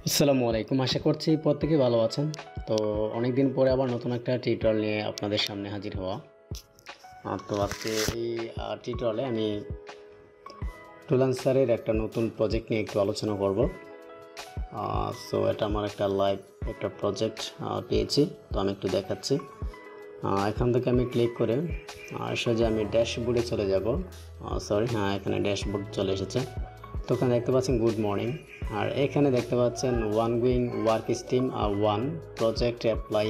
আসসালামু আলাইকুম। আশা করছি প্রত্যেকেই ভালো আছেন। তো অনেক দিন পরে আবার নতুন একটা টিউটোরিয়াল নিয়ে আপনাদের সামনে হাজির হওয়া। তো আজকে এই টিউটোরিয়ালে আমি টুলান্সারের একটা নতুন প্রজেক্ট নিয়ে একটু আলোচনা করব। সো এটা আমার একটা লাইভ একটা প্রজেক্ট পেয়েছি, তো আমি একটু দেখাচ্ছি। এখান থেকে আমি ক্লিক করে সোজা আমি ড্যাশবোর্ডে চলে যাব। এখানে ড্যাশবোর্ড চলে এসেছে। তো এখানে দেখতে পাচ্ছেন গুড মর্নিং, আর এখানে দেখতে পাচ্ছেন ongoing work stream one project apply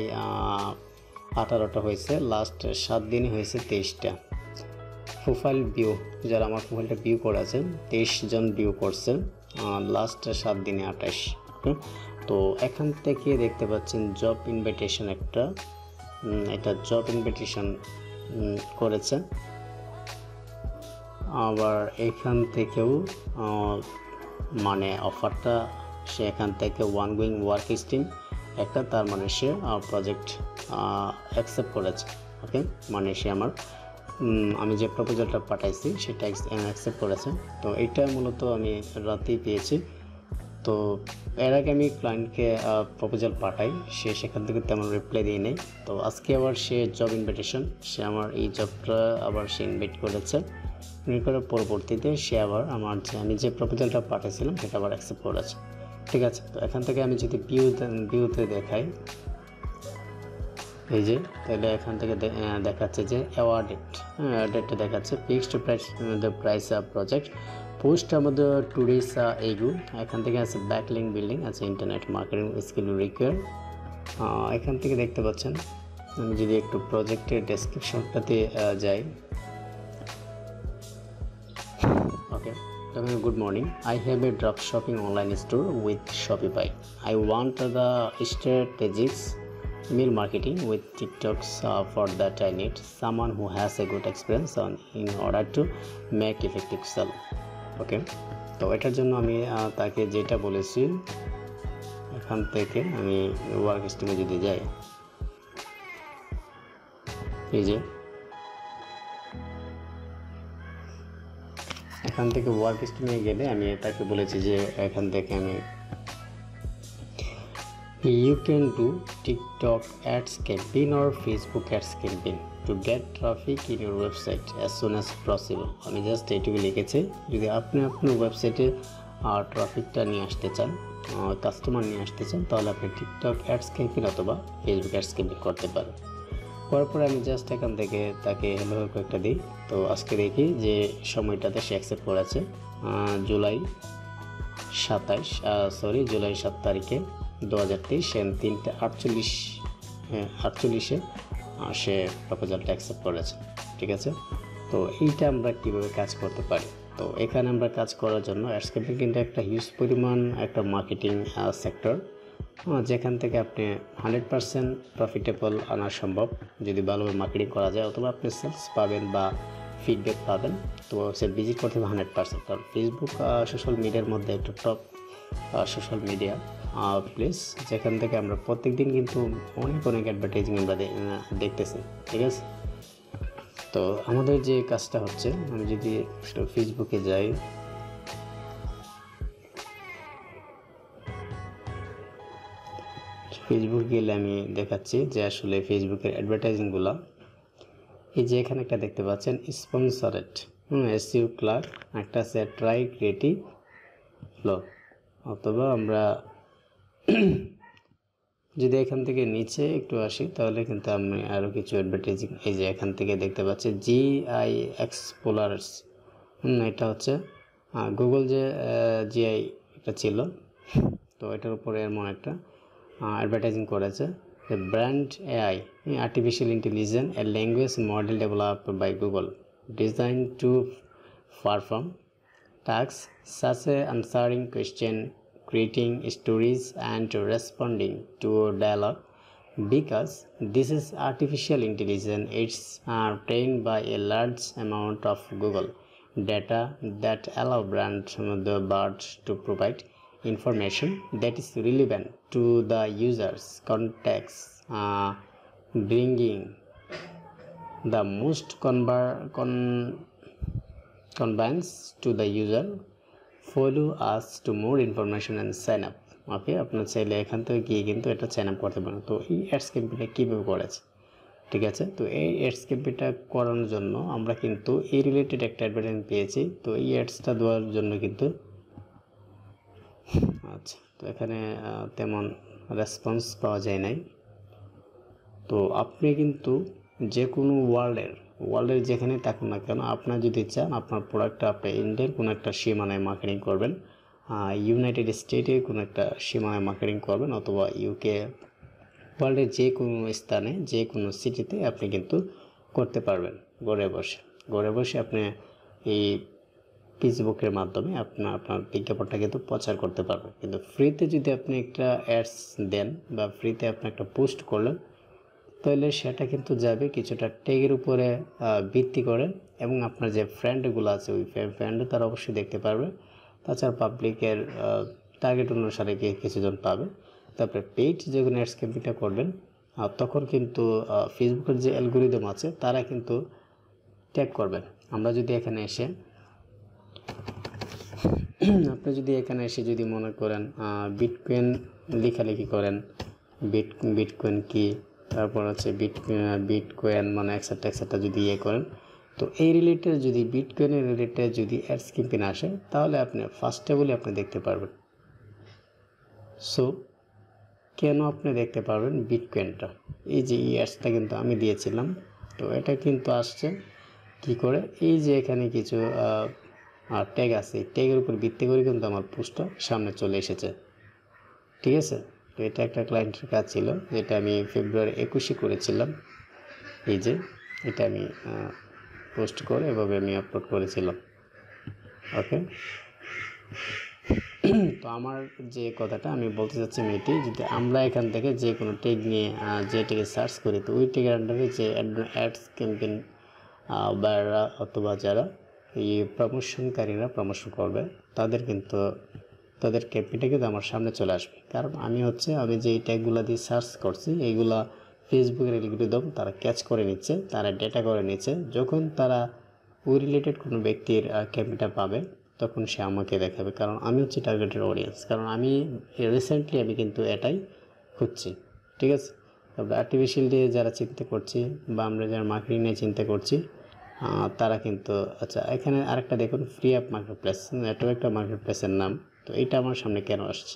18টা হয়েছে, লাস্ট 7 দিনই হয়েছে 23টা। প্রোফাইল ভিউ, যারা আমার প্রোফাইলটা ভিউ করেছে 23 জন ভিউ করছে, লাস্ট 7 দিনে 28। তো এখান থেকে দেখতে পাচ্ছেন জব ইনভাইটেশন একটা, এটা জব ইনভাইটেশন করেছে। আবার এখান থেকেও মানে অফারটা সে এখান থেকে ওয়ান গোয়িং ওয়ার্ক স্ট্রিম একটা, তার মানে সে প্রজেক্ট অ্যাকসেপ্ট করেছে। ওকে, মানে সে আমি যে প্রপোজালটা পাঠাইছি সেটা অ্যাকসেপ্ট করেছে। তো এইটা মূলত আমি রাতেই পেয়েছি। তো এর আগে আমি ক্লায়েন্টকে প্রপোজাল পাঠাই, সে সেখান থেকে তেমন রিপ্লাই দিয়ে নেই। তো আজকে আবার সে জব ইনভাইটেশন, সে আমার এই জবটা আবার সে ইনভাইট করেছে। করার পরবর্তীতে সে আবার আমি যে প্রপোজালটা পাঠিয়েছিলাম সেটা আবার অ্যাকসেপ্ট করেছে। ঠিক আছে, তো এখান থেকে আমি যদি ভিউতে দেখাই, এই যে তাহলে এখান থেকে দেখাচ্ছে যে অ্যাওয়ার্ডেডটা দেখাচ্ছে ফিক্সড প্রাইস প্রজেক্ট পোস্ট আমাদের টুরিস্ট এইগু। এখান থেকে আছে ব্যাকলিং বিল্ডিং আছে, ইন্টারনেট মার্কেটিং স্কিল রিকোয়ার। এখান থেকে দেখতে পাচ্ছেন, আমি যদি একটু প্রজেক্টের ডেসক্রিপশনটাতে যাই। Okay, good morning. I have a drop shopping online store with Shopify. I want the strategies email marketing with TikToks. For that I need someone who has a good experience in order to make effective sell. Okay, তো এটার জন্য আমি তাকে যেটা বলেছি, এখান থেকে আমি ওয়ার্ক স্ট্রিমে যদি যাই, এই যে এখান থেকে ওয়ার্ক স্ট্রিমে গেলে আমি তাকে বলেছি যে এখান থেকে আমি you can do TikTok ads campaign or Facebook ads campaign to get traffic in your website as soon as possible. আমি জাস্ট এইটুকু লিখেছি, যদি আপনি আপনার ওয়েবসাইটে ট্রাফিকটা নিয়ে আসতে চান, কাস্টমার নিয়ে আসতে চান, তাহলে আপনি টিকটক অ্যাডস ক্যাম্পেইন অথবা ফেসবুক অ্যাডস ক্যাম্পেইন করতে পারেন। করার পরে আমি জাস্ট এখান থেকে তাকে হ্যালো একটা দিই। তো আজকে দেখি যে সময়টাতে সে অ্যাকসেপ্ট করেছে জুলাই 7 তারিখে 2023 3:48 সে প্রপোজালটা অ্যাকসেপ্ট করেছে। ঠিক আছে, তো এইটা আমরা কীভাবে কাজ করতে পারি। তো এখানে আমরা কাজ করার জন্য অ্যাডস ক্যাম্পেইন কিন্তু একটা হিউজ পরিমাণ একটা মার্কেটিং সেক্টর, যেখান থেকে আপনি 100% প্রফিটেবল আনা সম্ভব যদি ভালোভাবে মার্কেটিং করা যায়, অথবা আপনি সেলস পাবেন বা ফিডব্যাক পাবেন। তো সে ভিজিট করতে হবে 100%, কারণ ফেসবুক সোশ্যাল মিডিয়ার মধ্যে একটা টপ সোশ্যাল মিডিয়া প্লেস, যেখান থেকে আমরা প্রত্যেক দিন কিন্তু অনেক অ্যাডভার্টাইজিং আমরা দেখতেছি। ঠিক আছে, তো আমাদের যে কাজটা হচ্ছে, আমি যদি ফেসবুকে যাই, ফেসবুক গেলে আমি দেখাচ্ছি যে আসলে ফেসবুকের অ্যাডভার্টাইজিংগুলো, এই যে এখানে একটা দেখতে পাচ্ছেন স্পন্সরেড এসইও ক্লার্ক, একটা আছে ট্রাই ক্রিয়েটিভ ফ্লো। অথবা আমরা যদি এখান থেকে নিচে একটু আসি, তাহলে কিন্তু আমি আরও কিছু অ্যাডভার্টাইজিং, এই যে এখান থেকে দেখতে পাচ্ছি জিআই এক্সপ্লোরার্স, এটা হচ্ছে গুগল যে জিআই এটা ছিল, তো এটার উপরে এমন একটা অ্যাডভার্টাইজিং করেছে। Brand AI artificial intelligence a language model developed by Google design to perform tasks such as answering questions, creating stories, and responding to dialogue. Because this is artificial intelligence, it's trained by a large amount of Google data that allow the birds to provide information that is relevant to the user's context, bringing the most convenience to the user. Follow us to more information and sign up. ওকে, আপনার চাইলে এখান থেকে গিয়ে কিন্তু এটা sign up করতে পারেন। তো এই অ্যাডস ক্যাম্পেইনটা কীভাবে করেছে, ঠিক আছে। তো এই অ্যাডস ক্যাম্পেইনটা করানোর জন্য আমরা কিন্তু এই রিলেটেড একটা অ্যাডভার্টাইজমেন্ট পেয়েছি। তো এই অ্যাডসটা দেওয়ার জন্য কিন্তু আচ্ছা, তো এখানে তেমন রেসপন্স পাওয়া যায় নাই। তো আপনি কিন্তু যে কোনো ওয়ার্ল্ডের যেখানে থাকুন না কেন, আপনার যদি চান আপনার প্রোডাক্টটা আপনি ইন্ডিয়ার কোনো একটা সীমানায় মার্কেটিং করবেন, ইউনাইটেড স্টেটে কোনো একটা সীমানায় মার্কেটিং করবেন, অথবা ইউকে, ওয়ার্ল্ডের যে কোনো স্থানে যে কোনো সিটিতে আপনি কিন্তু করতে পারবেন ঘরে বসে আপনি এই ফেসবুকের মাধ্যমে আপনার বিজ্ঞাপনটা কিন্তু প্রচার করতে পারবেন। কিন্তু ফ্রিতে যদি আপনি একটা অ্যাডস দেন বা ফ্রিতে আপনি একটা পোস্ট করলেন, তাহলে সেটা কিন্তু যাবে কিছুটা ট্যাগের উপরে ভিত্তি করে, এবং আপনার যে ফ্রেন্ডগুলো আছে ওই ফ্রেন্ডও তারা অবশ্যই দেখতে পারবে। তাছাড়া পাবলিকের টার্গেট অনুসারে কিছুজন পাবে। তারপরে পেইড যখন অ্যাডস ক্যাম্পেইনটা করবেন, তখন কিন্তু ফেসবুকের যে অ্যালগরিদম আছে তারা কিন্তু ট্যাগ করবেন। আমরা যদি এখানে এসে আপনি যদি এখানে এসে যদি মনে করেন বিটকয়েন লেখালেখি করেন, বিটকয়েন কি, তারপর হচ্ছে বিটকয়েন মানে এক্সেট্রা যদি করেন, তো এই রিলেটেড যদি বিটকয়েনের রিলেটেড যদি অ্যাডস ক্যাম্পেইন আসে, তাহলে আপনি ফার্স্টে বলে আপনি দেখতে পারবেন। সো কেন আপনি দেখতে পারবেন বিটকয়েনটা, এই যে এই অ্যাডসটা কিন্তু আমি দিয়েছিলাম। তো এটা কিন্তু আসছে কি করে, এই যে এখানে কিছু ট্যাগ আছে, এই ট্যাগের উপর ভিত্তি করে কিন্তু আমার পোস্টটা সামনে চলে এসেছে, ঠিক আছে। তো এটা একটা ক্লায়েন্টের কাজ ছিল, যেটা আমি ফেব্রুয়ারি 21 করেছিলাম। এই যে এটা আমি পোস্ট করে এভাবে আমি আপলোড করেছিলাম। ওকে, তো আমার যে কথাটা আমি বলতে চাচ্ছি এটি, যদি আমরা এখান থেকে যে কোনো ট্যাগ নিয়ে যে ট্যাগে সার্চ করি, তো ওই ট্যাগের আন্ডারে যে অ্যাডস ক্যাম্পেইন বাইরা অথবা যারা এই প্রমোশনকারীরা প্রমোশন করবে, তাদের ক্যাম্পেইনটা কিন্তু আমার সামনে চলে আসবে। কারণ আমি যে এই ট্যাগগুলো দিয়ে সার্চ করছি, এইগুলা ফেসবুকের অ্যালগরিদম তারা ক্যাচ করে নিচ্ছে, তারা ডেটা করে নিচ্ছে। যখন তারা ওই রিলেটেড কোনো ব্যক্তির ক্যাম্পেইনটা পাবে, তখন সে আমাকে দেখাবে, কারণ আমি টার্গেটেড অডিয়েন্স। কারণ আমি রিসেন্টলি কিন্তু এটাই খুঁজছি, ঠিক আছে। তারপরে আর্টিফিশিয়াল দিয়ে যারা চিন্তা করছি বা আমরা যারা মার্কেটিং নিয়ে চিন্তা করছি, তারা কিন্তু আচ্ছা, এখানে আরেকটা দেখুন, ফ্রি অ্যাপ মার্কেটপ্লেস, এটাও একটা মার্কেটপ্লেসের নাম। তো এইটা আমার সামনে কেন আসছে,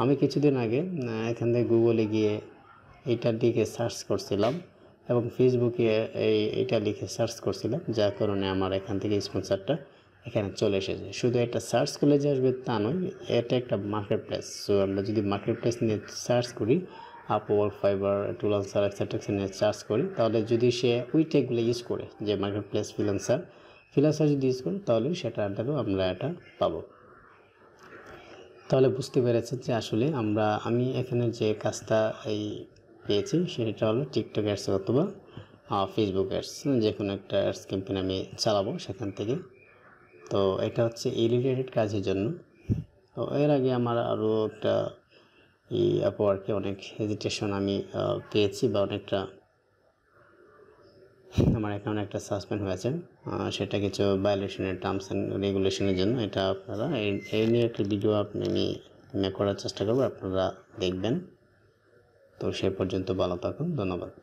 আমি কিছুদিন আগে এখান থেকে গুগলে গিয়ে এইটার দিকে সার্চ করছিলাম, এবং ফেসবুকে এইটা লিখে সার্চ করছিলাম, যার কারণে আমার এখান থেকে স্পন্সরটা এখানে চলে এসেছে। শুধু এটা সার্চ করলে যে আসবে তা নয়, এটা একটা মার্কেটপ্লেস। সো আমরা যদি মার্কেটপ্লেস নিয়ে সার্চ করি, আপওয়ার্ক, ফাইবার, টুলান্সার এক্সেট্রা নিয়ে সার্চ করি, তাহলে যদি সে ওই ট্যাগগুলো ইউজ করে, যে মার্কেটপ্লেস ফ্রিল্যান্সার যদি ইউজ করে, তাহলে সেটা আন্ডারেও আমরা এটা পাবো। তাহলে বুঝতে পেরেছেন যে আসলে আমি এখানে যে কাজটা পেয়েছি, সেটা হলো টিকটক অ্যাডস অথবা ফেসবুক অ্যাডস, যে কোনো একটা অ্যাডস ক্যাম্পেইন আমি চালাবো সেখান থেকে। তো এটা হচ্ছে এই রিলেটেড কাজের জন্য। তো এর আগে আমার আরও একটা আপওয়ার্কে অনেক হেজিটেশন আমি পেয়েছি, বা অনেকটা আমার অ্যাকাউন্টে একটা সাসপেন্ড হয়েছে, সেটা কিছু ভায়োলেশনের টার্মস অ্যান্ড রেগুলেশনের জন্য। এটা আপনারা এই নিয়ে একটা ভিডিও আমি করার চেষ্টা করবো, আপনারা দেখবেন। তো সে পর্যন্ত ভালো থাকুন, ধন্যবাদ।